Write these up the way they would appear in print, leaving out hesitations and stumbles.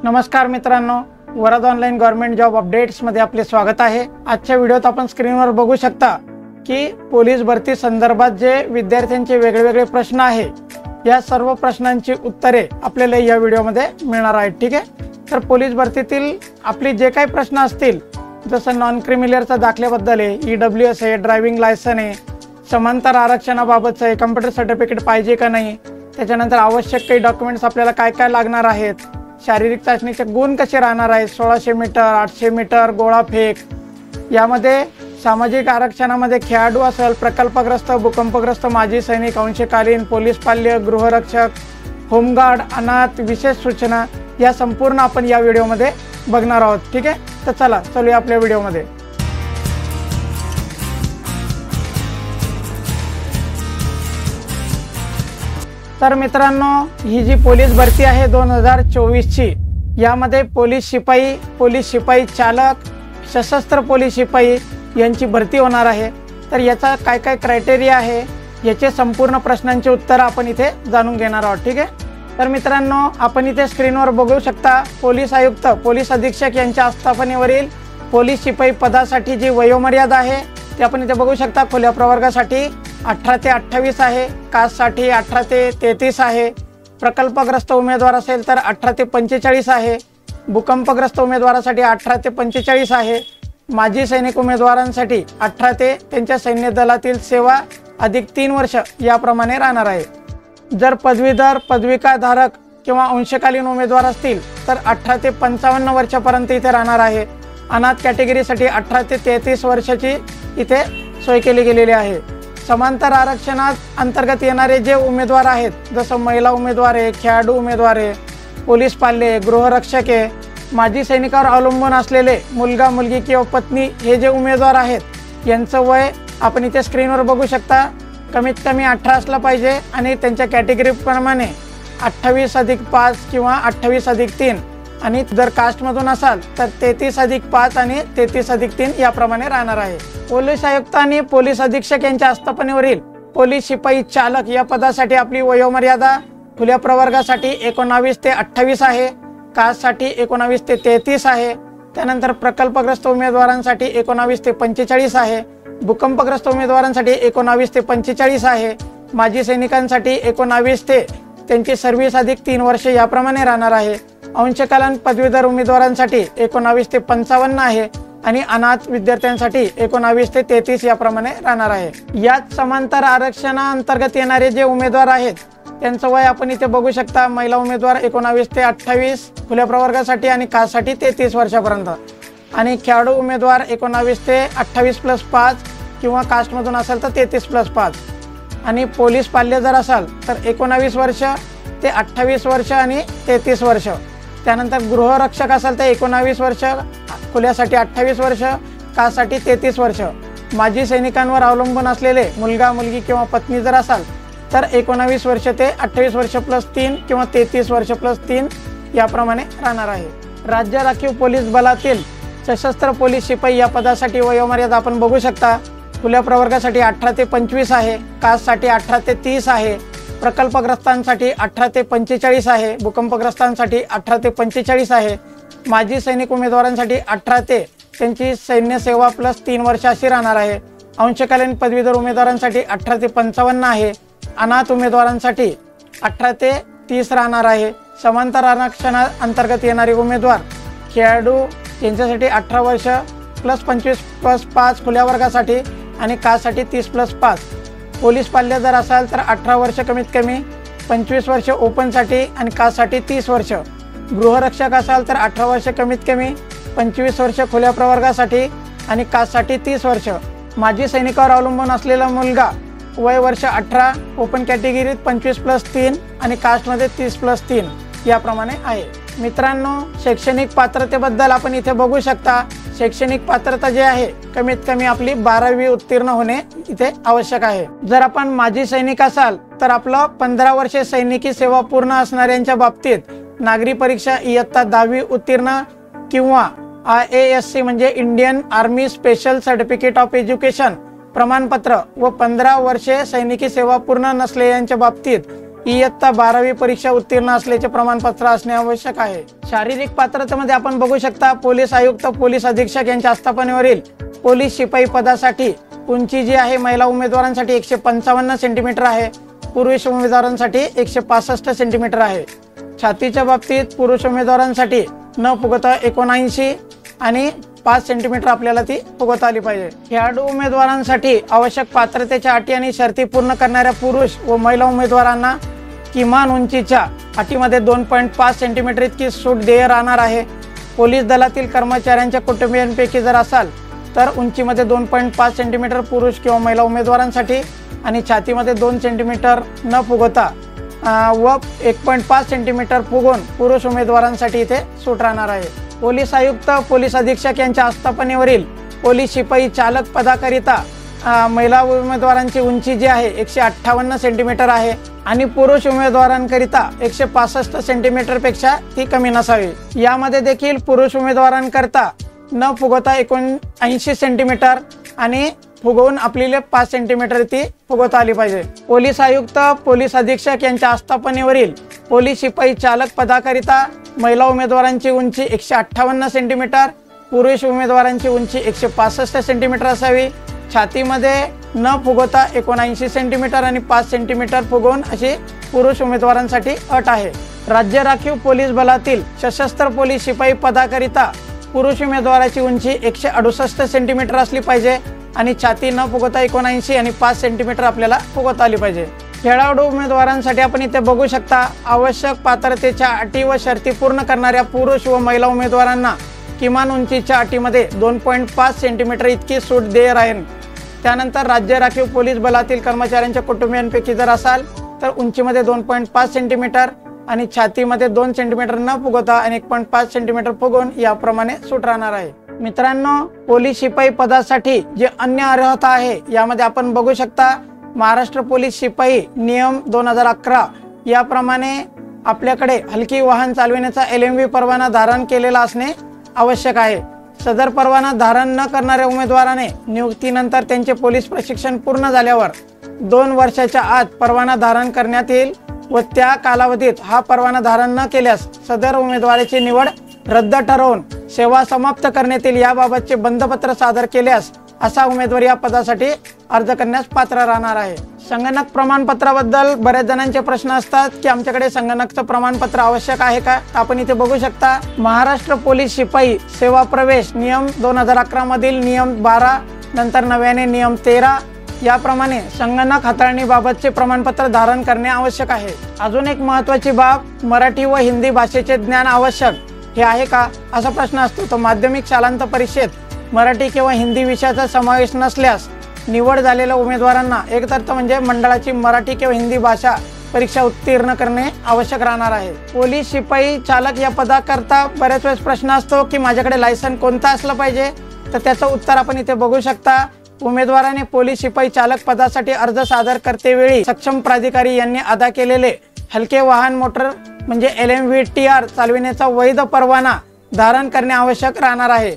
नमस्कार मित्रांनो, Varad online government job updates मध्ये आपले स्वागत आहे। आजच्या व्हिडिओत आपण स्क्रीनवर बघू शकता की पोलीस भरती संदर्भात जे विद्यार्थ्यांचे वेगवेगळे प्रश्न आहे या सर्व प्रश्नांची उत्तरे आपल्याला या व्हिडिओमध्ये मिळणार आहेत। ठीक आहे, तर पोलीस भरतीतील आपले जे काही प्रश्न असतील, जसं नॉन क्रिमिलियरचा दाखल्याबद्दल आहे, EWS आहे, ड्रायव्हिंग लायसन आहे, समांतर आरक्षणाबाबतचं आहे, कम्प्युटर सर्टिफिकेट पाहिजे का नाही, त्याच्यानंतर आवश्यक काही डॉक्युमेंट्स आपल्याला काय काय लागणार आहेत, शारीरिक चाचणीचे गुण कसे राहणार आहेत, 1600 मीटर, 800 मीटर, गोळाफेक, यामध्ये सामाजिक आरक्षणामध्ये खेळाडू असेल, प्रकल्पग्रस्त, भूकंपग्रस्त, माजी सैनिक, अंशकालीन, पोलीस पाल्य, गृहरक्षक, होमगार्ड, अनाथ, विशेष सूचना, या संपूर्ण आपण या व्हिडिओमध्ये बघणार आहोत। ठीक आहे, तर चला चलूया आपल्या व्हिडिओमध्ये। तर मित्रांनो, ही जी पोलीस भरती आहे 2024 ची, यामध्ये पोलीस शिपाई चालक, सशस्त्र पोलीस शिपाई यांची भरती होणार आहे। तर याचा काय काय क्रायटेरिया आहे, याचे संपूर्ण प्रश्नांचे उत्तर आपण इथे जाणून घेणार आहोत। ठीक आहे, तर मित्रांनो, आपण इथे स्क्रीनवर बघू शकता पोलीस आयुक्त, पोलीस अधीक्षक यांच्या आस्थापनेवरील पोलीस शिपाई पदासाठी जी वयोमर्यादा आहे ते आपण इथे बघू शकता। खुल्या प्रवर्गासाठी 18 ते 28 आहे, कास्टसाठी 18 ते 33 आहे, प्रकल्पग्रस्त उमेदवार असेल तर 18 ते 45 आहे, भूकंपग्रस्त उमेदवारासाठी 18 ते 45 आहे, माजी सैनिक उमेदवारांसाठी 18 ते त्यांच्या सैन्य दलातील सेवा अधिक 3 वर्ष याप्रमाणे राहणार आहे। जर पदवीधर, पदविकाधारक किंवा अंशकालीन उमेदवार असतील तर 18 ते 55 वर्षापर्यंत इथे राहणार आहे। अनाथ कॅटेगरीसाठी 18 ते 33 वर्षाची इथे सोय केली गेलेली आहे। समांतर आरक्षणात अंतर्गत येणारे जे उमेदवार आहेत, जसं महिला उमेदवार आहे, खेळाडू उमेदवार आहे, पोलीस पाल्य, गृहरक्षक आहे, माजी सैनिकावर अवलंबून असलेले मुलगा, मुलगी किंवा पत्नी, हे जे उमेदवार आहेत यांचं वय आपण इथे स्क्रीनवर बघू शकता। कमीत कमी 18 असलं पाहिजे आणि त्यांच्या कॅटेगरीप्रमाणे 28+5 किंवा 28+3, आणि जर कास्टमधून असाल तर 33+5 आणि 33+3 याप्रमाणे राहणार आहे। पोलीस आयुक्त आणि पोलीस अधीक्षक यांच्या आस्थापनेवरील पोलीस शिपाई चालक या पदासाठी आपली वयोमर्यादा खुल्या प्रवर्गासाठी 19 ते 28 आहे, कास्टसाठी 19 ते 33 आहे, त्यानंतर प्रकल्पग्रस्त उमेदवारांसाठी 19 ते 45 आहे, भूकंपग्रस्त उमेदवारांसाठी 19 ते 45 आहे, माजी सैनिकांसाठी 19 ते त्यांची सर्व्हिस अधिक 3 वर्ष याप्रमाणे राहणार आहे, अंशकालीन पदवीधर उमेदवारांसाठी 19 ते 55 आहे आणि अनाथ विद्यार्थ्यांसाठी 19 ते 33 याप्रमाणे राहणार आहे। यात समांतर आरक्षणाअंतर्गत येणारे जे उमेदवार आहेत त्यांचं वय आपण इथे बघू शकता। महिला उमेदवार 19 ते 28 खुल्या प्रवर्गासाठी आणि कास्टसाठी 33 वर्षापर्यंत, आणि खेळाडू उमेदवार 19 ते 28+5 किंवा कास्टमधून असेल तर 33+5, आणि पोलीस पाल्य जर असाल तर 19 वर्ष ते 28 वर्ष आणि 33 वर्ष, त्यानंतर गृहरक्षक असेल तर 19 वर्ष, खुल्यासाठी 28 वर्ष, कास्टसाठी 33 वर्ष, माजी सैनिकांवर अवलंबून असलेले मुलगा, मुलगी किंवा पत्नी जर असाल तर 19 वर्ष ते 28 वर्ष +3 किंवा 33 वर्ष +3 याप्रमाणे राहणार आहे। राज्य राखीव पोलीस बलातील सशस्त्र पोलीस शिपाई या पदासाठी वयोमर्यादा आपण बघू शकता। खुल्या प्रवर्गासाठी 18 ते 25 आहे, कास्टसाठी 18 ते 30 आहे, प्रकल्पग्रस्तांसाठी 18 ते 45 आहे, भूकंपग्रस्तांसाठी 18 ते 45 आहे, माजी सैनिक उमेदवारांसाठी 18 ते त्यांची सैन्य सेवा +3 वर्ष अशी राहणार आहे, अंशकालीन पदवीधर उमेदवारांसाठी 18 ते 55 आहे, अनाथ उमेदवारांसाठी 18 ते 30 राहणार आहे, समांतर आरक्षणात अंतर्गत येणारे उमेदवार, खेळाडू यांच्यासाठी 18 वर्ष +25+5 खुल्या वर्गासाठी आणि कास्टसाठी 30+5, पोलीस पाल्य जर असाल तर 18 वर्ष कमीत कमी, 25 वर्ष ओपनसाठी आणि कास्टसाठी 30 वर्ष, गृहरक्षक असाल तर 18 वर्ष कमीत कमी, 25 वर्ष खुल्या प्रवर्गासाठी आणि कास्टसाठी 30 वर्ष, माजी सैनिकावर अवलंबून असलेला मुलगा, वय वर्ष 18, ओपन कॅटेगरीत 25+3 आणि कास्टमध्ये 30+3 याप्रमाणे आहे। मित्रांनो, शैक्षणिक पात्रतेबद्दल आपण इथे बघू शकता। शैक्षणिक पात्रता जे आहे कमीत कमी आपली 12वी उत्तीर्ण होणे इथे आवश्यक आहे। जर आपण माजी सैनिक असाल तर आपलं 15 वर्षे सैनिकी सेवा पूर्ण असणाऱ्यांच्या बाबतीत नागरी परीक्षा इयत्ता 10वी उत्तीर्ण किंवा IASC म्हणजे Indian army special certificate of education प्रमाणपत्र व 15 वर्षे सैनिकी सेवा पूर्ण नसलेल्यांच्या बाबतीत इयत्ता 12वी परीक्षा उत्तीर्ण असल्याचे प्रमाणपत्र असणे आवश्यक आहे। शारीरिक पात्रतेमध्ये आपण बघू शकता पोलीस आयुक्त, पोलीस अधीक्षक यांच्या आस्थापनेवरील पोलीस शिपाई पदासाठी उंची जी आहे महिला उमेदवारांसाठी 155 सेंटीमीटर आहे, पुरुष उमेदवारांसाठी 165 सेंटीमीटर आहे। छातीच्या बाबतीत पुरुष उमेदवारांसाठी न फुगवता 79 आणि 5 सेंटीमीटर आपल्याला ती फुगवता आली पाहिजे। खेळाडू उमेदवारांसाठी आवश्यक पात्रतेच्या अटी आणि शर्ती पूर्ण करणाऱ्या पुरुष व महिला उमेदवारांना किमान उंचीच्या अटीमध्ये 2.5 सेंटीमीटर इतकी सूट देय राहणार आहे। पोलीस दलातील कर्मचाऱ्यांच्या कुटुंबियांपैकी जर असाल तर उंचीमध्ये 2.5 सेंटीमीटर पुरुष किंवा महिला उमेदवारांसाठी आणि छातीमध्ये 2 सेंटीमीटर न फुगवता व 1.5 सेंटीमीटर फुगवून पुरुष उमेदवारांसाठी इथे सूट राहणार आहे। पोलीस आयुक्त, पोलीस अधीक्षक यांच्या आस्थापनेवरील पोलीस शिपाई चालक पदाकरिता महिला उमेदवारांची उंची जी आहे 158 सेंटीमीटर आहे आणि पुरुष उमेदवारांकरिता 165 सेंटीमीटर पेक्षा ती कमी नसावी। यामध्ये देखील पुरुष उमेदवारांकरिता न फुगवता 79 सेंटीमीटर आणि फुगवून आपल्याला 5 सेंटीमीटर ती फुगवता आली पाहिजे। पोलीस आयुक्त, पोलीस अधीक्षक यांच्या आस्थापनेवरील पोलीस शिपाई चालक पदाकरिता महिला उमेदवारांची उंची 158 सेंटीमीटर, पुरुष उमेदवारांची उंची 165 सेंटीमीटर असावी। छातीमध्ये न फुगवता 79 सेंटीमीटर आणि 5 सेंटीमीटर फुगवून अशी पुरुष उमेदवारांसाठी अट आहे। राज्य राखीव पोलीस बलातील सशस्त्र पोलीस शिपाई पदाकरिता पुरुष उमेदवाराची उंची 168 सेंटीमीटर असली पाहिजे आणि छाती न फुगवता 79 आणि 5 सेंटीमीटर आपल्याला फुगवता आली पाहिजे। खेळाडू उमेदवारांसाठी आपण इथे बघू शकता आवश्यक पात्रतेच्या अटी व शर्ती पूर्ण करणाऱ्या पुरुष व महिला उमेदवारांना किमान उंचीच्या अटीमध्ये 2.5 सेंटीमीटर इतकी सूट देय राहील। त्यानंतर राज्य राखीव पोलीस बलातील कर्मचाऱ्यांच्या कुटुंबियांपैकी जर असाल तर उंचीमध्ये 2.5 सेंटीमीटर आणि छातीमध्ये 2 सेंटीमीटर न फुगवता आणि 1.5 सेंटीमीटर फुगवून याप्रमाणे सूट राहणार आहे। मित्रांनो, पोलीस शिपाई पदासाठी जे अन्य अर्हता आहे यामध्ये आपण बघू शकता महाराष्ट्र पोलीस शिपाई नियम 2011 याप्रमाणे आपल्याकडे हलकी वाहन चालविण्याचा LMV परवाना धारण केलेला असणे आवश्यक आहे। सदर परवाना धारण न करणाऱ्या उमेदवाराने नियुक्तीनंतर त्यांचे पोलीस प्रशिक्षण पूर्ण झाल्यावर 2 वर्षाच्या आत परवाना धारण करण्यात येईल व त्या कालावधीत हा परवाना धारण न केल्यास सदर उमेदवाराची निवड रद्द ठरवून सेवा समाप्त करण्यात येईल। याबाबतचे बंधपत्र सादर केल्यास असा उमेदवार या पदासाठी अर्ज करण्यास पात्र राहणार आहे। संगणक प्रमाणपत्राबद्दल बऱ्याच जणांचे प्रश्न असतात की आमच्याकडे संगणकचं प्रमाणपत्र आवश्यक आहे का? आपण इथे बघू शकता महाराष्ट्र पोलीस शिपाई सेवा प्रवेश नियम 2011 मधील नियम 12 नंतर नव्याने नियम 13 याप्रमाणे संगणक हाताळणीबाबतचे प्रमाणपत्र धारण करणे आवश्यक आहे। अजून एक महत्त्वाची बाब, मराठी व हिंदी भाषेचे ज्ञान आवश्यक हे आहे का असा प्रश्न असतो। तो माध्यमिक शालांत परीक्षेत मराठी किंवा हिंदी विषयाचा समावेश नसल्यास निवड झालेल्या उमेदवारांना एकतर म्हणजे मंडळाची मराठी किंवा हिंदी भाषा परीक्षा उत्तीर्ण करणे आवश्यक राहणार आहे। पोलीस शिपाई चालक या पदाकरता बऱ्याच वेळेस प्रश्न असतो की माझ्याकडे लायसन कोणता असलं पाहिजे, तर त्याचं उत्तर आपण इथे बघू शकता। उमेदवाराने पोलीस शिपाई चालक पदासाठी अर्ज सादर करतेवेळी सक्षम प्राधिकारी यांनी अदा केलेले हलके वाहन मोटर म्हणजे LMVTR चालविण्याचा वैध परवाना धारण करणे आवश्यक राहणार आहे।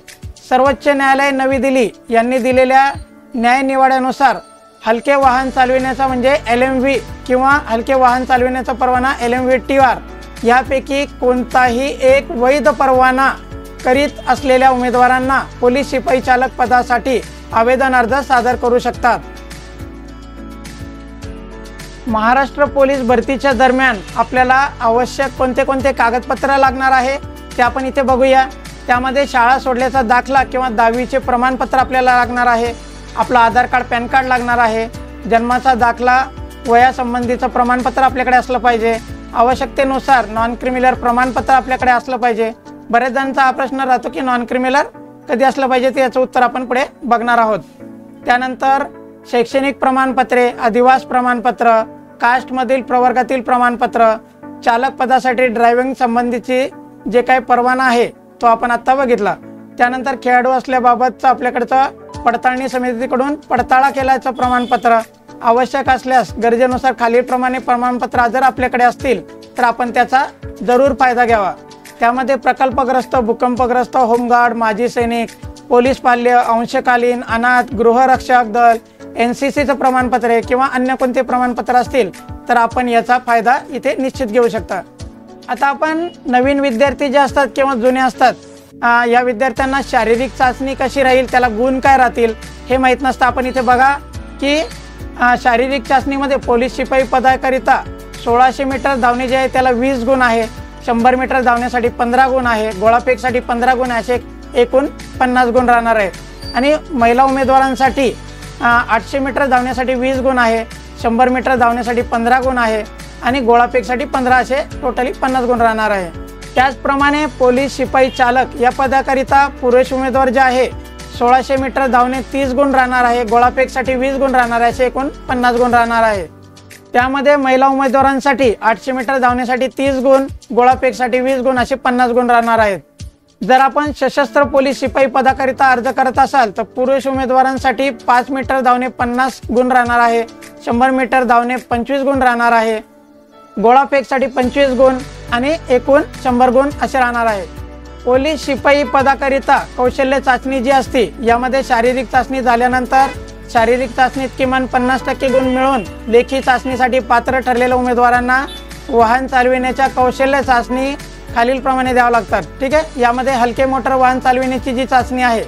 सर्वोच्च न्यायालय नवी दिल्ली यांनी दिलेल्या न्याय निवाड्यानुसार हलके वाहन चालविण्याचा म्हणजे LMV किंवा हलके वाहन चालविण्याचा परवाना LMVTR यापैकी कोणताही एक वैध परवाना करीत असलेल्या उमेदवारांना पोलीस शिपाई चालक पदासाठी आवेदन अर्ज सादर करू शकतात। महाराष्ट्र पोलीस भरतीच्या दरम्यान आपल्याला आवश्यक कोणते कोणते कागदपत्र लागणार आहे ते आपण इथे बघूया। त्यामध्ये शाळा सोडल्याचा दाखला किंवा 10वीचे प्रमाणपत्र आपल्याला लागणार आहे, आपला आधार कार्ड, पॅन कार्ड लागणार आहे, जन्माचा दाखला, वयासंबंधीचं प्रमाणपत्र आपल्याकडे असलं पाहिजे, आवश्यकतेनुसार नॉन क्रिमिनल प्रमाणपत्र आपल्याकडे असलं पाहिजे। बरेच जणांचा हा प्रश्न राहतो की नॉन क्रिमिनल कधी असलं पाहिजे, ते याचं उत्तर आपण पुढे बघणार आहोत। त्यानंतर शैक्षणिक प्रमाणपत्रे, अधिवास प्रमाणपत्र, कास्टमधील प्रवर्गातील प्रमाणपत्र, चालक पदासाठी ड्रायव्हिंग संबंधीची जे काही परवाना आहे तो आपण आता बघितला। त्यानंतर खेळाडू असल्याबाबतचं आपल्याकडचं पडताळणी समितीकडून पडताळा केल्याचं प्रमाणपत्र, आवश्यक असल्यास गरजेनुसार खालीलप्रमाणे प्रमाणपत्र जर आपल्याकडे असतील तर आपण त्याचा जरूर फायदा घ्यावा। त्यामध्ये प्रकल्पग्रस्त, भूकंपग्रस्त, होमगार्ड, माजी सैनिक, पोलीस पाल्य, अंशकालीन, अनाथ, गृहरक्षक दल, NCCचं प्रमाणपत्र किंवा अन्य कोणते प्रमाणपत्र असतील तर आपण याचा फायदा इथे निश्चित घेऊ शकता। आता आपण नवीन विद्यार्थी जे असतात किंवा जुने असतात, या विद्यार्थ्यांना शारीरिक चाचणी कशी राहील, त्याला गुण काय राहतील हे माहीत नसतं। आपण इथे बघा की शारीरिक चाचणीमध्ये पोलीस शिपाई पदाकरिता 1600 मीटर धावणे जे आहे त्याला 20 गुण आहे, 100 मीटर धावण्यासाठी 15 गुण आहे, गोळाफेकसाठी 15 गुण आहे, असे एकूण 50 गुण राहणार आहेत। आणि महिला उमेदवारांसाठी 800 मीटर धावण्यासाठी 20 गुण आहे, 100 मीटर धावण्यासाठी 15 गुण आहे आणि गोळाफेकसाठी 15, असे टोटली 50 गुण राहणार आहे। त्याचप्रमाणे पोलीस शिपाई चालक या पदाकरिता पुरुष उमेदवार जे आहे 1600 मीटर धावणे 30 गुण राहणार आहे, गोळाफेकसाठी 20 गुण राहणार आहे, असे एकूण 50 गुण राहणार आहे। त्यामध्ये महिला उमेदवारांसाठी 800 मीटर धावण्यासाठी 30 गुण, गोळाफेकसाठी 20 गुण, असे 50 गुण राहणार आहेत। जर आपण सशस्त्र पोलीस शिपाई पदाकरिता अर्ज करत असाल तर पुरुष उमेदवारांसाठी 5 मीटर धावणे 50 गुण राहणार आहे, 100 मीटर धावणे 25 गुण राहणार आहे, गोळाफेकसाठी 25 गुण आणि एकूण 100 गुण असे राहणार आहे। पोलीस शिपाई पदाकरिता कौशल्य चाचणी जी असते यामध्ये शारीरिक चाचणी झाल्यानंतर शारीरिक चाचणीत किमान 50% गुण मिळवून लेखी चाचणीसाठी पात्र ठरलेल्या उमेदवारांना वाहन चालविण्याच्या कौशल्य चाचणी खालीलप्रमाणे द्यावं लागतात। ठीक आहे, यामध्ये हलके मोटर वाहन चालविण्याची जी चाचणी आहे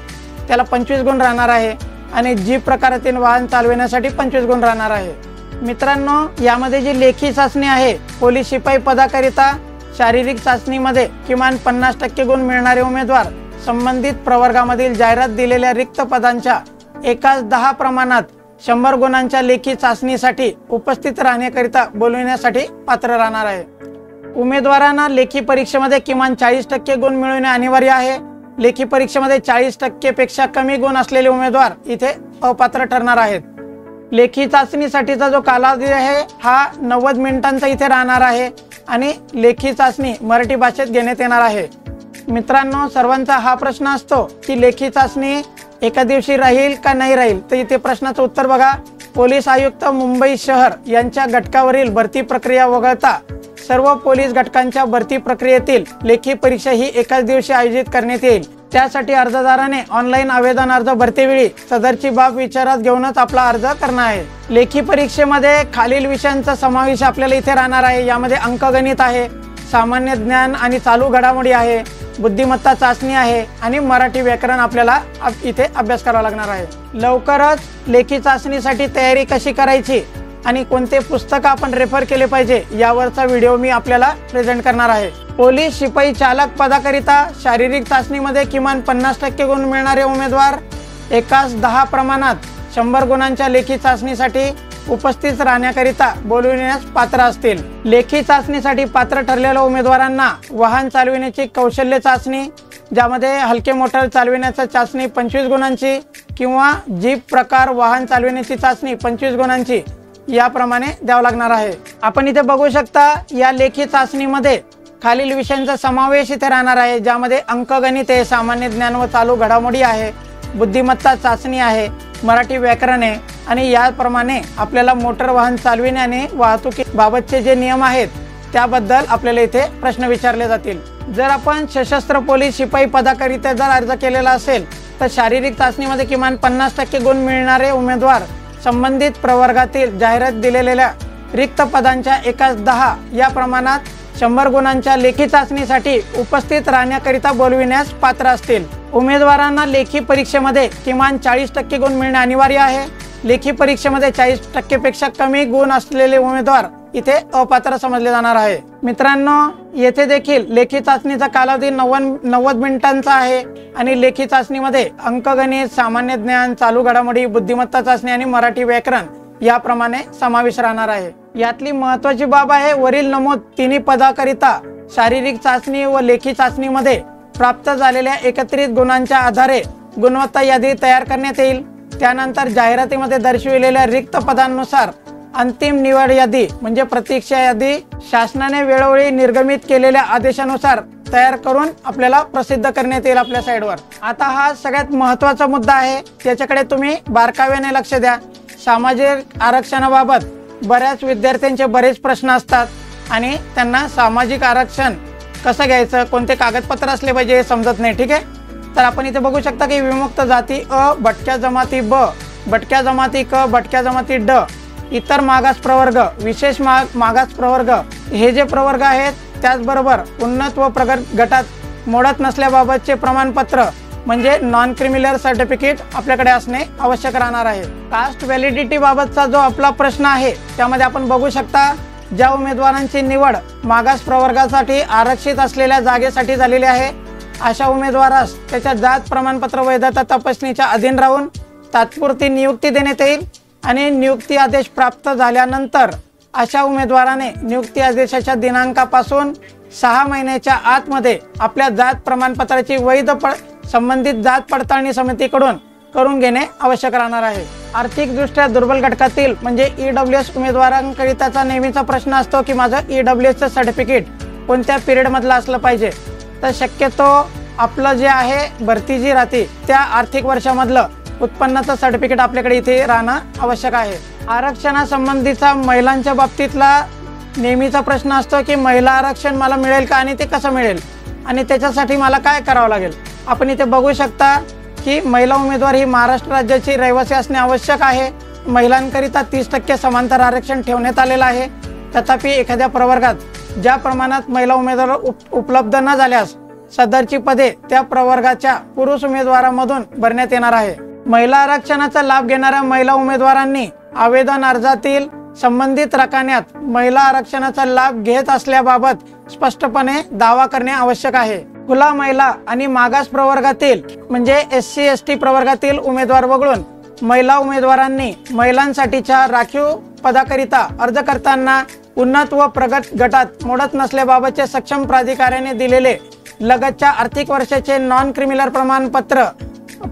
त्याला 25 गुण राहणार आहे आणि जीप प्रकारातील वाहन चालविण्यासाठी 25 गुण राहणार आहे। मित्रांनो, यामध्ये जी लेखी चाचणी आहे पोलीस शिपाई पदाकरिता शारीरिक चाचणीमध्ये किमान 50% गुण मिळणारे उमेदवार संबंधित प्रवर्गामधील जाहिरात दिलेल्या रिक्त पदांच्या एकाच 10 प्रमाणात 100 गुणांच्या लेखी चाचणीसाठी उपस्थित राहण्याकरिता बोलविण्यासाठी पात्र राहणार आहे। उमेदवारांना लेखी परीक्षेमध्ये किमान 40% गुण मिळवणे अनिवार्य आहे। लेखी परीक्षेमध्ये 40% पेक्षा कमी गुण असलेले उमेदवार इथे अपात्र ठरणार आहेत। लेखी चाचणीसाठीचा जो कालावधी आहे हा 90 मिनिटांचा इथे राहणार आहे आणि लेखी चाचणी मराठी भाषेत घेण्यात येणार आहे। मित्रांनो, सर्वांचा हा प्रश्न असतो की लेखी चाचणी एका दिवशी राहील का नाही राहील, तर इथे प्रश्नाचं उत्तर बघा। पोलीस आयुक्त मुंबई शहर यांच्या घटकावरील भरती प्रक्रिया वगळता सर्व पोलीस घटकांच्या भरती प्रक्रियेतील लेखी परीक्षा ही एकाच दिवशी आयोजित करण्यात येईल। त्यासाठी अर्जदाराने ऑनलाईन आवेदन अर्ज भरतेवेळी सदरची बाब विचारात घेऊनच आपला अर्ज करणार आहे। लेखी परीक्षेमध्ये खालील विषयांचा समावेश आपल्याला इथे राहणार आहे। यामध्ये अंकगणित आहे, सामान्य ज्ञान आणि चालू घडामोडी आहे, बुद्धिमत्ता चाचणी आहे आणि मराठी व्याकरण आपल्याला इथे अभ्यास करावा लागणार आहे। लवकरच लेखी चाचणीसाठी तयारी कशी करायची आणि कोणते पुस्तक आपण रेफर केले पाहिजे यावरचा व्हिडिओ मी आपल्याला प्रेझेंट करणार आहे। पोलीस शिपाई चालक पदाकरिता शारीरिक चाचणीमध्ये किमान 50% गुण मिळणारे उमेदवार एकाच 10 प्रमाणात 100 गुणांच्या लेखी चाचणीसाठी उपस्थित राहण्याकरिता बोलविण्यास पात्र असतील। लेखी चाचणीसाठी पात्र ठरलेल्या उमेदवारांना वाहन चालविण्याची कौशल्य चाचणी, ज्यामध्ये हलके मोटर चालविण्याची चाचणी 25 गुणांची किंवा जीप प्रकार वाहन चालविण्याची चाचणी 25 गुणांची याप्रमाणे द्यावं लागणार आहे। आपण इथे बघू शकता या लेखी चाचणीमध्ये खालील विषयांचा समावेश इथे राहणार आहे, ज्यामध्ये अंकगणित आहे, सामान्य ज्ञान व चालू घडामोडी आहे, बुद्धिमत्ता चाचणी आहे, मराठी व्याकरण आहे आणि याप्रमाणे आपल्याला मोटर वाहन चालविण्याने वाहतुकीबाबतचे जे नियम आहेत त्याबद्दल आपल्याला इथे प्रश्न विचारले जातील। जर आपण सशस्त्र पोलीस शिपाई पदाकरिता जर अर्ज केलेला असेल तर शारीरिक चाचणीमध्ये किमान 50% गुण मिळणारे उमेदवार संबंधित प्रवर्गातील जाहिरात दिलेल्या रिक्त पदांच्या एकाच 10 या प्रमाणात 100 गुणांच्या लेखी चाचणीसाठी उपस्थित राहण्याकरिता बोलविण्यास पात्र असतील। उमेदवारांना लेखी परीक्षेमध्ये किमान 40% गुण मिळणे अनिवार्य आहे। लेखी परीक्षेमध्ये 40% पेक्षा कमी गुण असलेले उमेदवार इथे अपात्र समजले जाणार आहे। मित्रांनो, येथे देखील लेखी चाचणीचा कालावधी 90 मिनिटांचा आहे आणि लेखी चाचणीमध्ये अंकगणित, सामान्य ज्ञान, चालू घडामोडी, बुद्धिमत्ता चाचणी आणि मराठी व्याकरण याप्रमाणे समावेश राहणार आहे। यातली महत्त्वाची बाब आहे, वरील नमूद तिन्ही पदाकरिता शारीरिक चाचणी व लेखी चाचणीमध्ये प्राप्त झालेल्या एकत्रित गुणांच्या आधारे गुणवत्ता यादी तयार करण्यात येईल। त्यानंतर जाहिरातीमध्ये दर्शविलेल्या रिक्त पदांनुसार अंतिम निवड यादी म्हणजे प्रतीक्षा यादी शासनाने वेळोवेळी निर्गमित केलेल्या आदेशानुसार तयार करून आपल्याला प्रसिद्ध करण्यात येईल आपल्या साइटवर। आता हा सगळ्यात महत्त्वाचा मुद्दा आहे, त्याच्याकडे तुम्ही बारकाव्याने लक्ष द्या। सामाजिक आरक्षणाबाबत बऱ्याच विद्यार्थ्यांचे बरेच प्रश्न असतात आणि त्यांना सामाजिक आरक्षण कसं घ्यायचं, कोणते कागदपत्र असले पाहिजे हे समजत नाही। ठीक आहे, तर आपण इथे बघू शकता की विमुक्त जाती अ, भटक्या जमाती ब, भटक्या जमाती क, भटक्या जमाती ड इतर मागास प्रवर्ग, विशेष मागास प्रवर्ग हे जे प्रवर्ग आहेत, त्याचबरोबर उन्नत व प्रगत गटात मोडत नसल्याबाबतचे प्रमाणपत्र म्हणजे नॉन क्रिमिनल सर्टिफिकेट आपल्याकडे असणे आवश्यक राहणार आहे। कास्ट व्हॅलिडिटी बाबतचा जो आपला प्रश्न आहे त्यामध्ये आपण बघू शकता, ज्या उमेदवारांची निवड मागास प्रवर्गासाठी आरक्षित असलेल्या जागेसाठी झालेली आहे, अशा उमेदवारास त्याच्या जात प्रमाणपत्र वैधता तपासणीच्या अधीन राहून तात्पुरती नियुक्ती देण्यात येईल आणि नियुक्ती आदेश प्राप्त झाल्यानंतर अशा उमेदवाराने नियुक्ती आदेशाच्या दिनांकापासून 6 महिन्याच्या आतमध्ये आपल्या जात प्रमाणपत्राची संबंधित जात पडताळणी समितीकडून करून घेणे आवश्यक राहणार आहे। आर्थिकदृष्ट्या दुर्बल घटकातील म्हणजे EWS उमेदवारांकरिताचा नेहमीचा प्रश्न असतो की माझं EWSचं सर्टिफिकेट कोणत्या पिरियडमधलं असलं पाहिजे। तर शक्यतो आपलं जे आहे भरती जी राहते त्या आर्थिक वर्षामधलं उत्पन्नाचं सर्टिफिकेट आपल्याकडे इथे राहणं आवश्यक आहे। आरक्षणासंबंधीचा महिलांच्या बाबतीतला नेहमीचा प्रश्न असतो की महिला आरक्षण मला मिळेल का आणि ते कसं मिळेल आणि त्याच्यासाठी मला काय करावं लागेल। आपण इथे बघू शकता की महिला उमेदवार ही महाराष्ट्र राज्याची रहिवासी असणे आवश्यक आहे। महिलांकरिता 30% समांतर आरक्षण ठेवण्यात आलेलं आहे। तथापि एखाद्या प्रवर्गात ज्या प्रमाणात महिला उमेदवार उपलब्ध न झाल्यास सदरची पदे त्या प्रवर्गाच्या पुरुष उमेदवारांमधून भरण्यात येणार आहे। महिला आरक्षणाचा लाभ घेणाऱ्या महिला उमेदवारांनी आवेदन अर्जातील संबंधित रकान्यात महिला आरक्षणाचा लाभ घेत असल्याबाबत स्पष्टपणे दावा करणे आवश्यक आहे। खुला महिला आणि मागास प्रवर्गातील म्हणजे SC ST प्रवर्गातील उमेदवार वगळून महिला उमेदवारांनी महिलांसाठीच्या राखीव पदाकरिता अर्ज करताना उन्नत व प्रगत गटात मोडत नसल्याबाबतचे सक्षम प्राधिकाऱ्याने दिलेले लगतच्या आर्थिक वर्षाचे नॉन क्रिमिनल प्रमाणपत्र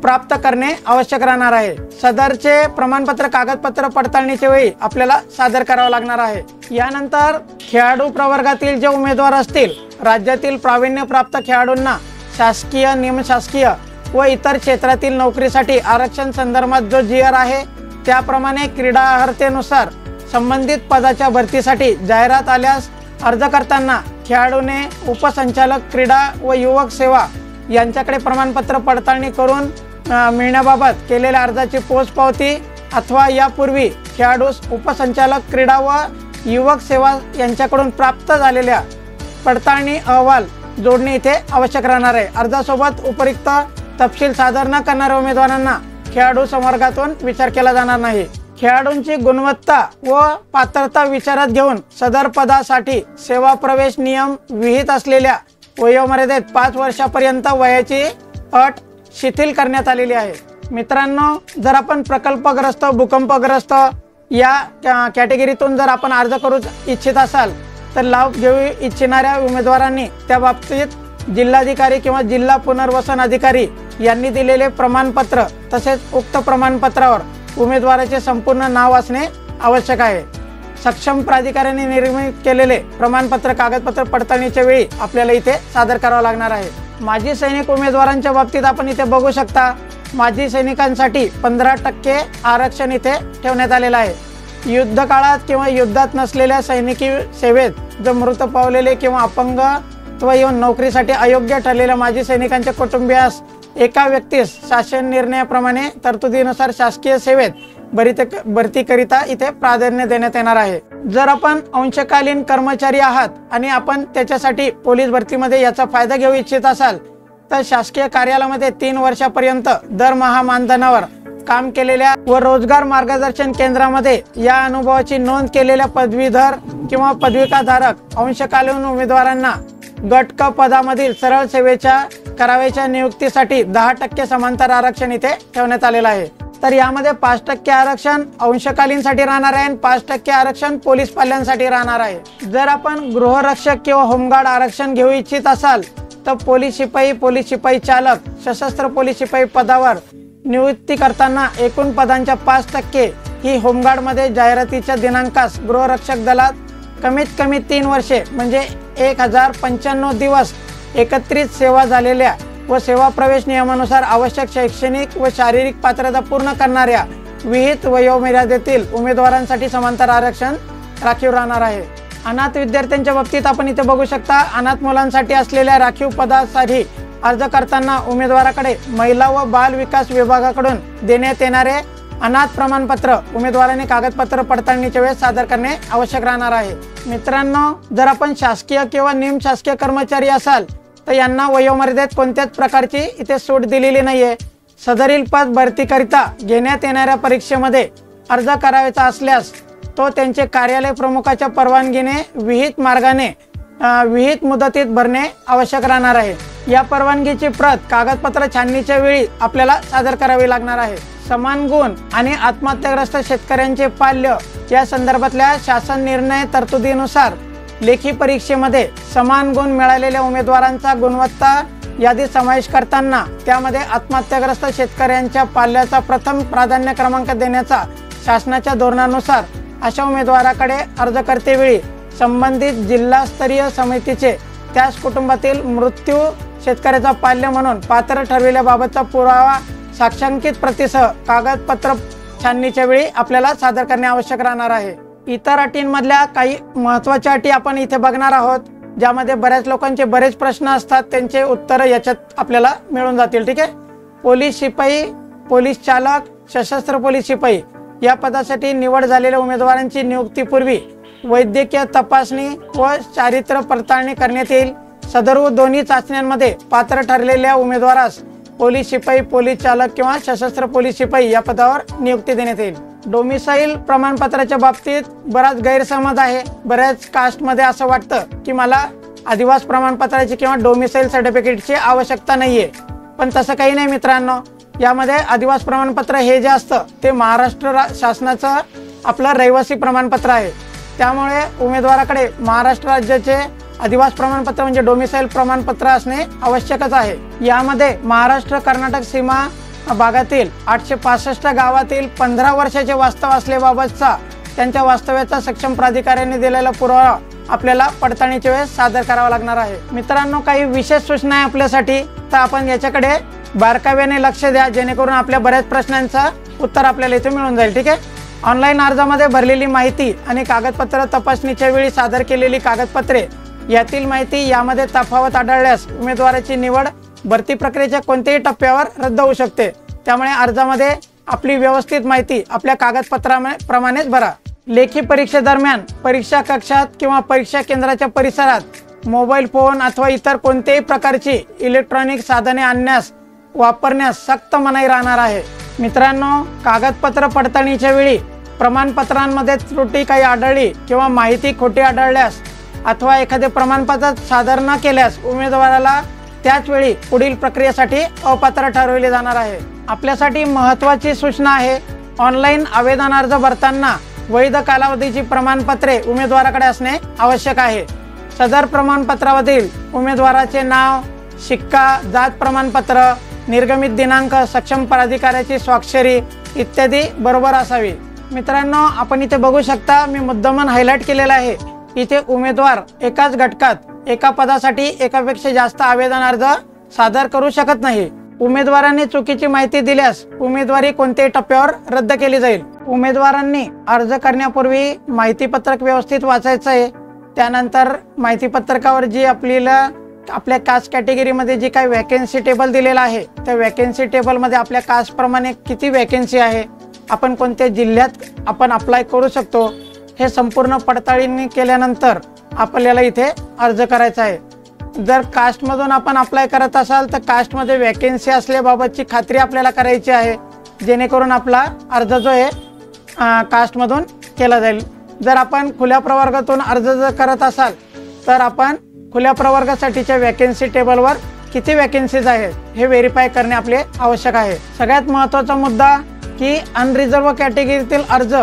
प्राप्त करणे आवश्यक राहणार आहे। सदरचे प्रमाणपत्र कागदपत्र पडताळणीच्या वेळी आपल्याला सादर करावं लागणार आहे। यानंतर खेळाडू प्रवर्गातील जे उमेदवार असतील, राज्यातील प्रावीण्य प्राप्त खेळाडूंना शासकीय, निमशासकीय व इतर क्षेत्रातील नोकरीसाठी आरक्षण संदर्भात जो GR आहे त्याप्रमाणे क्रीडा अर्हतेनुसार संबंधित पदाच्या भरतीसाठी जाहिरात आल्यास अर्ज करताना खेळाडूने उपसंचालक क्रीडा व युवक सेवा यांच्याकडे प्रमाणपत्र पडताळणी करून मिळण्याबाबत केलेल्या अर्जाची पोचपावती अथवा यापूर्वी खेळाडूस उपसंचालक क्रीडा व युवक सेवा यांच्याकडून प्राप्त झालेल्या पडताळणी अहवाल जोडणे इथे आवश्यक राहणार आहे। अर्जासोबत उपयुक्त तपशील सादर न करणाऱ्या उमेदवारांना खेळाडू संवर्गातून विचार केला जाणार नाही। खेळाडूंची गुणवत्ता व पात्रता विचारात घेऊन सदर पदासाठी सेवा प्रवेश नियम विहित असलेल्या वयोमर्यादेत 5 वर्षापर्यंत वयाची अट शिथिल करण्यात आलेली आहे। मित्रांनो, जर आपण प्रकल्पग्रस्त, भूकंपग्रस्त या कॅटेगरीतून जर आपण अर्ज करू इच्छित असाल तर लाभ घेऊ इच्छिणाऱ्या उमेदवारांनी त्या बाबतीत जिल्हाधिकारी किंवा जिल्हा पुनर्वसन अधिकारी यांनी दिलेले प्रमाणपत्र तसेच उक्त प्रमाणपत्रावर उमेदवाराचे संपूर्ण नाव असणे आवश्यक आहे। सक्षम प्राधिकाऱ्याने निर्मित केलेले प्रमाणपत्र कागदपत्र पडताळणीच्या वेळी आपल्याला इथे सादर करावं लागणार आहे। माजी सैनिक उमेदवारांच्या बाबतीत आपण इथे बघू शकता, माजी सैनिकांसाठी 15% आरक्षण इथे ठेवण्यात आलेलं आहे। युद्ध काळात किंवा युद्धात नसलेल्या सैनिकी सेवेत जो मृत पावलेले किंवा अपंग अथवा येऊन नोकरीसाठी अयोग्य ठरलेल्या माजी सैनिकांच्या कुटुंबियास एका व्यक्तीस शासन निर्णयाप्रमाणे तरतुदीनुसार शासकीय सेवेत भरतीकरिता इथे प्राधान्य देण्यात येणार आहे। जर आपण अंशकालीन कर्मचारी आहात आणि आपण त्याच्यासाठी पोलीस भरतीमध्ये याचा फायदा घेऊ इच्छित असाल तर शासकीय कार्यालयामध्ये 3 वर्षापर्यंत दरमहा मानधनावर काम केलेल्या व रोजगार मार्गदर्शन केंद्रामध्ये या अनुभवाची नोंद केलेल्या पदवीधर किंवा पदविकाधारक अंशकालीन उमेदवारांना गट क पदामधील सरळ सेवेच्या करावेच्या नियुक्तीसाठी 10% समांतर आरक्षण इथे ठेवण्यात आलेलं आहे। तर यामध्ये 5% आरक्षण अंशकालीनसाठी राहणार आहे आणि 5% आरक्षण पोलीस पाल्यांसाठी राहणार आहे। जर आपण गृहरक्षक किंवा होमगार्ड आरक्षण घेऊ इच्छित असाल तर पोलीस शिपाई चालक, सशस्त्र पोलीस शिपाई पदावर नियुक्ती करताना एकूण पदांच्या 5% ही होमगार्डमध्ये जाहिरातीच्या दिनांकास गृहरक्षक दलात कमीत कमी 3 वर्षे म्हणजे 1095 दिवस एकत्रित सेवा झालेल्या व सेवा प्रवेश नियमानुसार आवश्यक शैक्षणिक व शारीरिक पात्रता पूर्ण करणाऱ्या विहित वयोमर्यादेतील उमेदवारांसाठी समांतर आरक्षण राखीव राहणार आहे। अनाथ विद्यार्थ्यांच्या बाबतीत आपण इथे बघू शकता, अनाथ मुलांसाठी असलेल्या राखीव पदासाठी अर्ज करताना उमेदवाराकडे महिला व बाल विकास विभागाकडून देण्यात येणारे अनाथ प्रमाणपत्र उमेदवारांनी कागदपत्र पडताळणीच्या वेळेस सादर करणे आवश्यक राहणार आहे। मित्रांनो, जर आपण शासकीय किंवा निमशासकीय कर्मचारी असाल तर यांना वयोमर्यादेत कोणत्याच प्रकारची इथे सूट दिलेली नाहीये। सदरील पद भरतीकरिता घेण्यात येणाऱ्या परीक्षेमध्ये अर्ज करायचा असल्यास तो त्यांचे कार्यालय प्रमुखाच्या परवानगीने विहित मार्गाने विहित मुदतीत भरणे आवश्यक राहणार आहे। या परवानगीची प्रत कागदपत्र छाननीच्या वेळी आपल्याला सादर करावी लागणार आहे। समान गुण आणि आत्महत्याग्रस्त शेतकऱ्यांचे पाल्य या संदर्भातल्या शासन निर्णय तरतुदीनुसार लेखी परीक्षेमध्ये समान गुण मिळालेल्या उमेदवारांचा गुणवत्ता यादी समावेश करताना त्यामध्ये आत्महत्याग्रस्त शेतकऱ्यांच्या पाल्याचा प्रथम प्राधान्य क्रमांक देण्याचा शासनाच्या धोरणानुसार अशा उमेदवाराकडे अर्ज करतेवेळी संबंधित जिल्हास्तरीय समितीचे त्याच कुटुंबातील मृत्यू शेतकऱ्याचा पाल्य म्हणून पात्र ठरविल्याबाबतचा पुरावा साक्षांकित प्रतीसह कागदपत्र छाननीच्या वेळी आपल्याला सादर करणे आवश्यक राहणार आहे। इतर अटींमधल्या काही महत्त्वाच्या अटी आपण इथे बघणार आहोत, ज्यामध्ये बऱ्याच लोकांचे बरेच प्रश्न असतात, त्यांचे उत्तर याच्यात आपल्याला मिळून जातील। ठीक आहे। पोलीस शिपाई, पोलीस चालक, सशस्त्र पोलीस शिपाई या पदासाठी निवड झालेल्या उमेदवारांची नियुक्तीपूर्वी वैद्यकीय तपासणी व चारित्र्य पडताळणी करण्यात येईल। सदर दोन्ही चाचण्यांमध्ये पात्र ठरलेल्या उमेदवारास पोलीस शिपाई, पोलीस चालक किंवा सशस्त्र पोलीस शिपाई या पदावर नियुक्ती देण्यात येईल। डोमिसाईल प्रमाणपत्राच्या बाबतीत बराच गैरसमज आहे। बऱ्याच कास्टमध्ये असं वाटतं की मला आदिवास प्रमाणपत्राची किंवा डोमिसाईल सर्टिफिकेटची आवश्यकता नाहीये, पण तसं काही नाही मित्रांनो। यामध्ये आदिवास प्रमाणपत्र हे जे असतं ते महाराष्ट्र शासनाचं आपलं रहिवासी प्रमाणपत्र आहे। त्यामुळे उमेदवाराकडे महाराष्ट्र राज्याचे आदिवास प्रमाणपत्र म्हणजे डोमिसाईल प्रमाणपत्र असणे आवश्यकच आहे। यामध्ये महाराष्ट्र कर्नाटक सीमा भागातील 865 गावातील 15 वर्षाचे वास्तव असल्याबाबतचा त्यांच्या वास्तव्याचा सक्षम प्राधिकाऱ्याने दिलेला पुरावा आपल्याला पडताळणीच्या वेळेस सादर करावा लागणार आहे। मित्रांनो, काही विशेष सूचना आहे आपल्यासाठी, तर आपण याच्याकडे बारकाव्याने लक्ष द्या, जेणेकरून आपल्या बऱ्याच प्रश्नांचं उत्तर आपल्याला इथे मिळून जाईल। ठीक आहे। ऑनलाईन अर्जामध्ये भरलेली माहिती आणि कागदपत्र तपासणीच्या वेळी सादर केलेली कागदपत्रे यातील माहिती यामध्ये तफावत आढळल्यास उमेदवाराची निवड भरती प्रक्रियेच्या कोणत्याही टप्प्यावर रद्द होऊ शकते। त्यामुळे अर्जामध्ये आपली व्यवस्थित माहिती आपल्या कागदपत्राप्रमाणेच भरा। लेखी परीक्षेदरम्यान परीक्षा कक्षात किंवा परीक्षा केंद्राच्या परिसरात मोबाईल फोन अथवा इतर कोणत्याही प्रकारची इलेक्ट्रॉनिक साधने वापरण्यास सक्त मनाई राहणार आहे। मित्रांनो, कागदपत्र पडताळणीच्या वेळी प्रमाणपत्रांमध्ये त्रुटी काही आढळली किंवा माहिती खोटी आढळल्यास अथवा एखादे प्रमाणपत्र सादर न केल्यास उमेदवाराला त्याच वेळी पुढील प्रक्रियेसाठी अपात्र ठरवले जाणार आहे। आपल्यासाठी महत्त्वाची सूचना आहे, ऑनलाईन आवेदन अर्ज भरताना वैध कालावधीची प्रमाणपत्रे उमेदवाराकडे असणे आवश्यक आहे। सदर प्रमाणपत्रावरील उमेदवाराचे नाव, शिक्का, जात प्रमाणपत्र, निर्गमित दिनांक, सक्षम प्राधिकाऱ्याची स्वाक्षरी इत्यादी बरोबर असावी। मित्रांनो, आपण इथे बघू शकता, मी मुद्दामन हायलाइट केलेला आहे। इथे उमेदवार एकाच गटकात एका पदासाठी एकापेक्षा जास्त आवेदन अर्ज सादर करू शकत नाही। उमेदवारांनी चुकीची माहिती दिल्यास उमेदवारी कोणत्याही टप्प्यावर रद्द केली जाईल। उमेदवारांनी अर्ज करण्यापूर्वी माहितीपत्रक व्यवस्थित वाचायचं आहे। त्यानंतर माहितीपत्रकावर जी आपल्या कास्ट कॅटेगरीमध्ये जी काही वॅकन्सी टेबल दिलेला आहे त्या वॅकन्सी टेबलमध्ये आपल्या कास्टप्रमाणे किती वॅकन्सी आहे, आपण कोणत्या जिल्ह्यात आपण अप्लाय करू शकतो, हे संपूर्ण पडताळणी केल्यानंतर आपल्याला इथे अर्ज करायचा आहे। जर कास्टमधून आपण अप्लाय करत असाल तर कास्टमध्ये वॅकन्सी असल्याबाबतची खात्री आपल्याला करायची आहे, जेणेकरून आपला अर्ज जो आहे कास्टमधून केला जाईल। जर आपण खुल्या प्रवर्गातून अर्ज करत असाल तर आपण खुल्या प्रवर्गासाठीच्या वॅकन्सी टेबलवर किती वॅकन्सीज आहेत हे व्हेरीफाय करणे आपले आवश्यक आहे। सगळ्यात महत्त्वाचा मुद्दा की अनरिझर्व कॅटेगरीतील अर्ज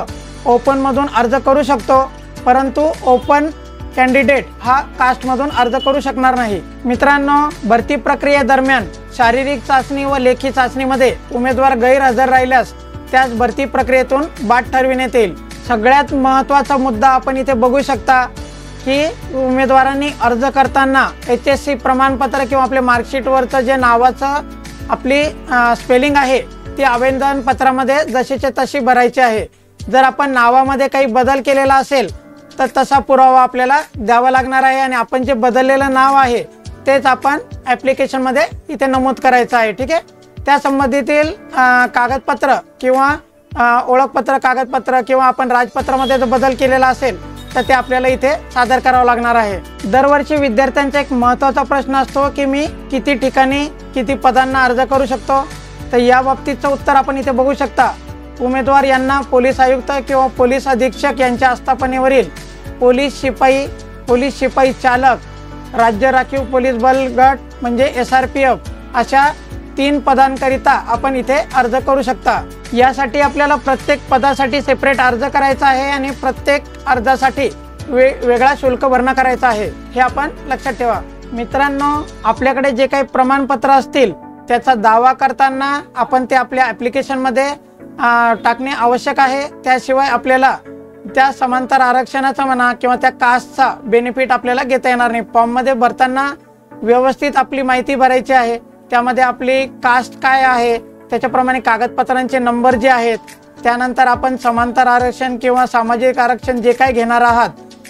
ओपनमधून अर्ज करू शकतो, परंतु ओपन कॅन्डिडेट हा कास्टमधून अर्ज करू शकणार नाही। मित्रांनो, भरती प्रक्रियेदरम्यान शारीरिक चाचणी व लेखी चाचणीमध्ये उमेदवार गैरहजर राहिल्यास त्यास भरती प्रक्रियेतून बाद ठरविण्यात येईल। सगळ्यात महत्त्वाचा मुद्दा आपण इथे बघू शकता की उमेदवारांनी अर्ज करताना HSC प्रमाणपत्र किंवा आपल्या मार्कशीटवरचं जे नावाचं आपली स्पेलिंग आहे ती आवेदन पत्रामध्ये जशीच्या तशी भरायची आहे। जर आपण नावामध्ये काही बदल केलेला असेल तर तसा पुरावा आपल्याला द्यावा लागणार आहे आणि आपण जे बदललेलं नाव आहे तेच आपण ॲप्लिकेशनमध्ये इथे नमूद करायचं आहे। ठीक आहे। त्या संबंधितील कागदपत्र किंवा ओळखपत्र कागदपत्र किंवा आपण राजपत्रामध्ये जर बदल केलेला असेल तर ते आपल्याला इथे सादर करावं लागणार आहे। दरवर्षी विद्यार्थ्यांचा एक महत्त्वाचा प्रश्न असतो की मी किती ठिकाणी किती पदांना अर्ज करू शकतो। तर या बाबतीचं उत्तर आपण इथे बघू शकता। उमेदवार यांना पोलीस आयुक्त किंवा पोलीस अधीक्षक यांच्या आस्थापनेवरील पोलीस शिपाई चालक, राज्य राखीव पोलीस बल गट म्हणजे SRPF अशा 3 पदांकरिता आपण इथे अर्ज करू शकता। यासाठी आपल्याला प्रत्येक पदासाठी सेपरेट अर्ज करायचा आहे आणि प्रत्येक अर्जासाठी वेगळा शुल्क भरणा करायचा आहे, हे आपण लक्षात ठेवा। मित्रांनो, आपल्याकडे जे काही प्रमाणपत्र असतील त्याचा दावा करताना आपण ते आपल्या ॲप्लिकेशनमध्ये टाकणे आवश्यक आहे। त्याशिवाय आपल्याला त्या समांतर आरक्षणाचा म्हणा किंवा त्या कास्टचा बेनिफिट आपल्याला घेता येणार नाही। फॉर्ममध्ये भरताना व्यवस्थित आपली माहिती भरायची आहे। त्यामध्ये आपली कास्ट काय आहे, त्याच्याप्रमाणे कागदपत्रांचे नंबर जे आहेत, त्यानंतर आपण समांतर आरक्षण किंवा सामाजिक आरक्षण जे काय घेणार आहात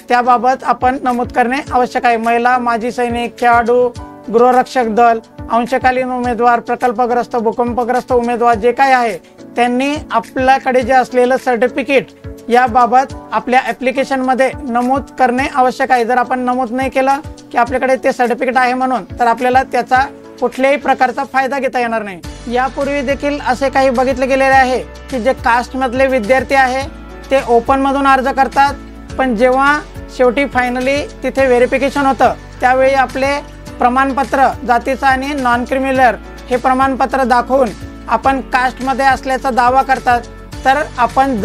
त्याबाबत आपण नमूद करणे आवश्यक आहे। महिला, माजी सैनिक, खेळाडू, गृहरक्षक दल, अंशकालीन उमेदवार, प्रकल्पग्रस्त, भूकंपग्रस्त उमेदवार जे काय आहे त्यांनी आपल्याकडे जे असलेलं सर्टिफिकेट याबाबत आपल्या ॲप्लिकेशनमध्ये नमूद करणे आवश्यक आहे। जर आपण नमूद नाही केलं की आपल्याकडे ते सर्टिफिकेट आहे म्हणून, तर आपल्याला त्याचा कुठल्याही प्रकारचा फायदा घेता येणार नाही। यापूर्वी देखील असे काही बघितले गेलेले आहे की जे कास्टमधले विद्यार्थी आहे ते ओपनमधून अर्ज करतात, पण जेव्हा शेवटी फायनली तिथे व्हेरिफिकेशन होतं त्यावेळी आपले प्रमाणपत्र जातीचं आणि नॉन क्रिमिनल हे प्रमाणपत्र दाखवून आपण कास्टमध्ये असल्याचा दावा करतात। तर आपण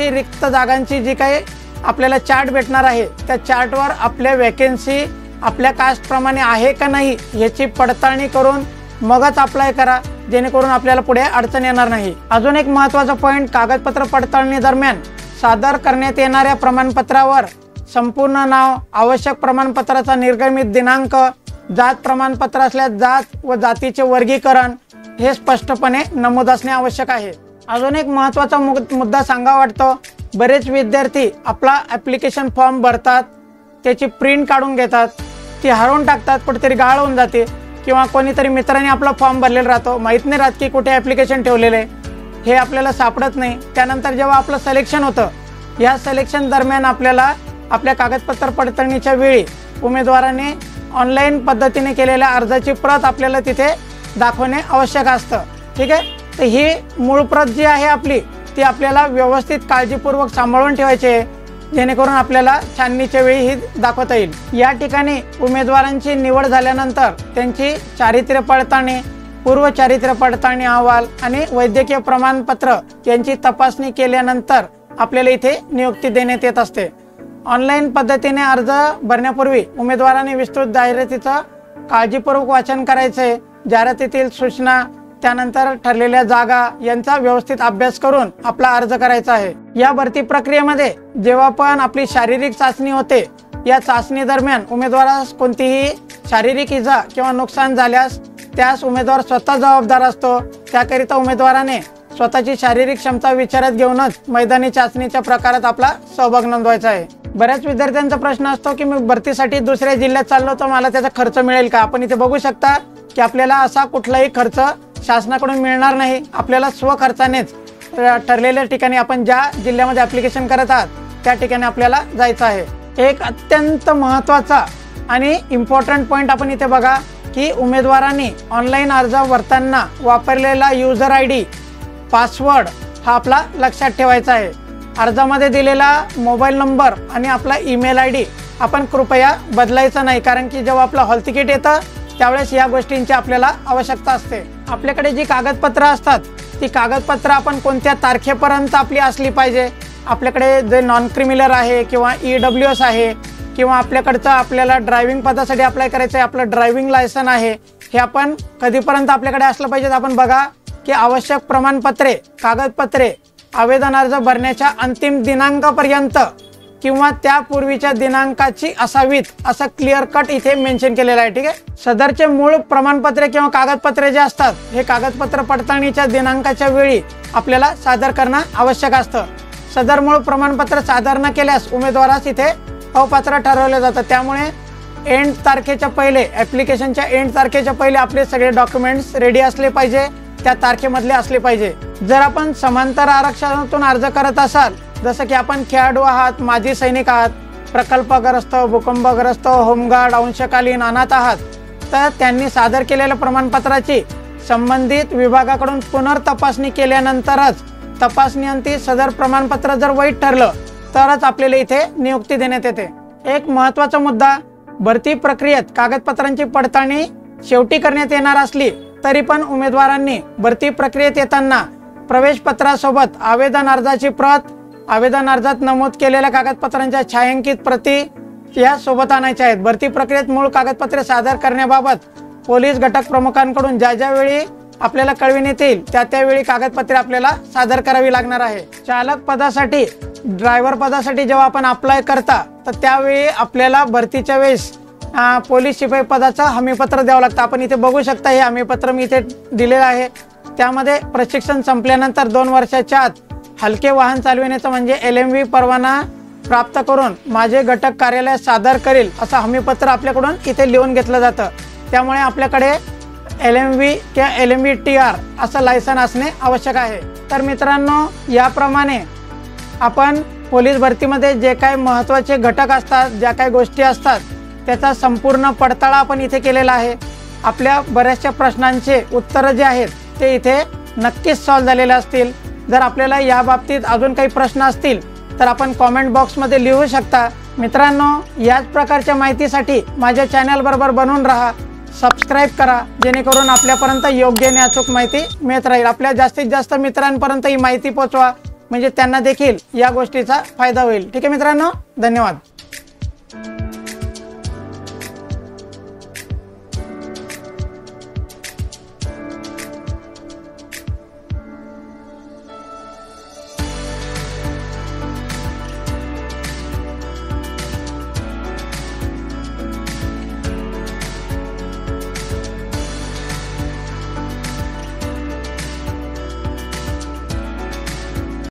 रिक्त जागांची जी काही आपल्याला चार्ट भेटणार आहे त्या चार्टवर आपल्या वॅकेन्सी आपल्या कास्टप्रमाणे आहे का नाही याची पडताळणी करून मगच अप्लाय करा, जेणेकरून आपल्याला पुढे अडचण येणार नाही। अजून एक महत्त्वाचा पॉईंट, कागदपत्र पडताळणी दरम्यान सादर करण्यात येणाऱ्या प्रमाणपत्रावर संपूर्ण नाव, आवश्यक प्रमाणपत्राचा निर्गमित दिनांक, जात प्रमाणपत्र असल्यास जात व जातीचे वर्गीकरण हे स्पष्टपणे नमूद असणे आवश्यक आहे। अजून एक महत्त्वाचा मुद्दा सांगा वाटतो, बरेच विद्यार्थी आपला ॲप्लिकेशन फॉर्म भरतात, त्याची प्रिंट काढून घेतात, ती हरवून टाकतात, कुठेतरी गाळ होऊन जाते किंवा कोणीतरी मित्रांनी आपला फॉर्म भरलेला राहतो, माहीत नाही राहत की कुठे ॲप्लिकेशन ठेवलेलं आहे, हे आपल्याला सापडत नाही। त्यानंतर जेव्हा आपलं सिलेक्शन होतं, या सिलेक्शन दरम्यान आपल्याला आपल्या कागदपत्र पडताळणीच्या वेळी उमेदवाराने ऑनलाईन पद्धतीने केलेल्या अर्जाची प्रत आपल्याला तिथे दाखवणे आवश्यक असतं, ठीक आहे। तर ही मूळ प्रत जी आहे आपली ती आपल्याला व्यवस्थित काळजीपूर्वक सांभाळून ठेवायची आहे, जेणेकरून आपल्याला छाननीच्या वेळी ही दाखवता येईल। या ठिकाणी उमेदवारांची निवड झाल्यानंतर त्यांची चारित्र्य पडताळणी, पूर्व चारित्र्य पडताळणी अहवाल आणि वैद्यकीय प्रमाणपत्र यांची तपासणी केल्यानंतर आपल्याला इथे नियुक्ती देण्यात येत असते। ऑनलाईन पद्धतीने अर्ज भरण्यापूर्वी उमेदवारांनी विस्तृत जाहिरातीचं काळजीपूर्वक वाचन करायचं आहे। जाहिरातीतील सूचना, त्यानंतर ठरलेल्या जागा यांचा व्यवस्थित अभ्यास करून आपला अर्ज करायचा आहे। या भरती प्रक्रियेमध्ये जेव्हा पण आपली शारीरिक चाचणी होते, या चाचणी दरम्यान उमेदवारास कोणतीही शारीरिक इजा किंवा नुकसान झाल्यास त्यास उमेदवार स्वतः जबाबदार असतो। त्याकरिता उमेदवाराने स्वतःची शारीरिक क्षमता विचारात घेऊनच मैदानी चाचणीच्या प्रकारात आपला सहभाग नोंदवायचा आहे। बऱ्याच विद्यार्थ्यांचा प्रश्न असतो की मी भरतीसाठी दुसऱ्या जिल्ह्यात चाललो तर मला त्याचा खर्च मिळेल का? आपण इथे बघू शकता की आपल्याला असा कुठलाही खर्च शासनाकडून मिळणार नाही। आपल्याला स्वखर्चानेच ठरलेल्या ठिकाणी आपण ज्या जिल्ह्यामध्ये ॲप्लिकेशन करत आहात त्या ठिकाणी आपल्याला जायचं आहे। एक अत्यंत महत्त्वाचा आणि इम्पॉर्टंट पॉईंट आपण इथे बघा की उमेदवारांनी ऑनलाईन अर्ज भरताना वापरलेला यूजर ID, पासवर्ड हा आपला लक्षात ठेवायचा आहे। अर्जामध्ये दिलेला मोबाईल नंबर आणि आपला ईमेल ID आपण कृपया बदलायचा नाही, कारण की जेव्हा आपलं हॉल तिकीट येतं त्यावेळेस या गोष्टींची आपल्याला आवश्यकता असते। आपल्याकडे जी कागदपत्र असतात ती कागदपत्र आपण कोणत्या तारखेपर्यंत आपली असली पाहिजे, आपल्याकडे जे नॉन क्रिमिनल आहे किंवा EWS आहे किंवा आपल्याला ड्रायव्हिंग पदासाठी अप्लाय करायचं आहे, आपलं ड्रायव्हिंग लायसन आहे, हे आपण कधीपर्यंत आपल्याकडे असलं पाहिजे। आपण बघा की आवश्यक प्रमाणपत्रे, कागदपत्रे आवेदन अर्ज भरण्याच्या अंतिम दिनांकापर्यंत किंवा त्यापूर्वीच्या दिनांकाची असावीत असं क्लिअर कट इथे मेन्शन केलेलं आहे, ठीक आहे। सदरचे मूळ प्रमाणपत्रे किंवा कागदपत्रे जे असतात हे कागदपत्र पडताळणीच्या दिनांकाच्या वेळी आपल्याला सादर करणं आवश्यक असतं। सदर मूळ प्रमाणपत्र सादर न केल्यास उमेदवारास इथे अपात्र ठरवले जातं। त्यामुळे एंड तारखेच्या पहिले, ॲप्लिकेशनच्या एंड तारखेच्या पहिले आपले सगळे डॉक्युमेंट्स रेडी असले पाहिजे त्या तारखेमधले असले पाहिजे। जर आपण समांतर आरक्षणातून अर्ज करत असाल, जसं की आपण खेळाडू आहात, माजी सैनिक आहात, प्रकल्पग्रस्त, भूकंपग्रस्त, होमगार्ड, अंशकालीन, अनाथ आहात, तर त्यांनी सादर केलेल्या प्रमाणपत्राची संबंधित विभागाकडून पुनर्तपासणी केल्यानंतरच तपासणीअंती सदर प्रमाणपत्र जर वैध ठरलं तरच आपल्याला इथे नियुक्ती देण्यात येते। एक महत्त्वाचा मुद्दा, भरती प्रक्रियेत कागदपत्रांची पडताळणी शेवटी करण्यात येणार असली तरी पण उमेदवारांनी भरती प्रक्रियेत येताना प्रवेशपत्रासोबत आवेदन अर्जाची प्रत, आवेदन अर्जात नमूद केलेल्या कागदपत्रांच्या छायांकित प्रती या सोबत आणायच्या आहेत। भरती प्रक्रियेत मूळ कागदपत्रे सादर करण्याबाबत पोलीस घटक प्रमुखांकडून ज्या वेळी आपल्याला कळविण्यात येईल त्यावेळी कागदपत्रे आपल्याला सादर करावी लागणार आहे। चालक पदासाठी, ड्रायव्हर पदासाठी जेव्हा आपण अप्लाय करता तर त्यावेळी आपल्याला भरतीच्या वेळेस पोलीस शिपाई पदाचं हमीपत्र द्यावं लागतं। आपण इथे बघू शकता, हे हमीपत्र मी इथे दिलेलं आहे। त्यामध्ये प्रशिक्षण संपल्यानंतर 2 वर्षाच्या आत हलके वाहन चालविण्याचा म्हणजे LMV परवाना प्राप्त करून माझे घटक कार्यालयात सादर करेल असं हमीपत्र आपल्याकडून इथे लिहून घेतलं जातं। त्यामुळे आपल्याकडे LMV किंवा LMV TR असं लायसन असणे आवश्यक आहे। तर मित्रांनो, याप्रमाणे आपण पोलीस भरतीमध्ये जे काही महत्त्वाचे घटक असतात, ज्या काही गोष्टी असतात त्याचा संपूर्ण पडताळा आपण इथे केलेला आहे। आपल्या बऱ्याचशा प्रश्नांचे उत्तरं जे आहेत ते इथे नक्कीच सॉल्व झालेले असतील। जर आपल्याला या बाबतीत अजून काही प्रश्न असतील तर आपण कॉमेंट बॉक्समध्ये लिहू शकता। मित्रांनो, याच प्रकारच्या माहितीसाठी माझ्या चॅनलबरोबर बनून राहा, सबस्क्राईब करा, जेणेकरून आपल्यापर्यंत योग्य आणि अचूक माहिती मिळत राहील। आपल्या जास्तीत जास्त मित्रांपर्यंत ही माहिती पोहोचवा, म्हणजे त्यांना देखील या गोष्टीचा फायदा होईल। ठीक आहे मित्रांनो, धन्यवाद।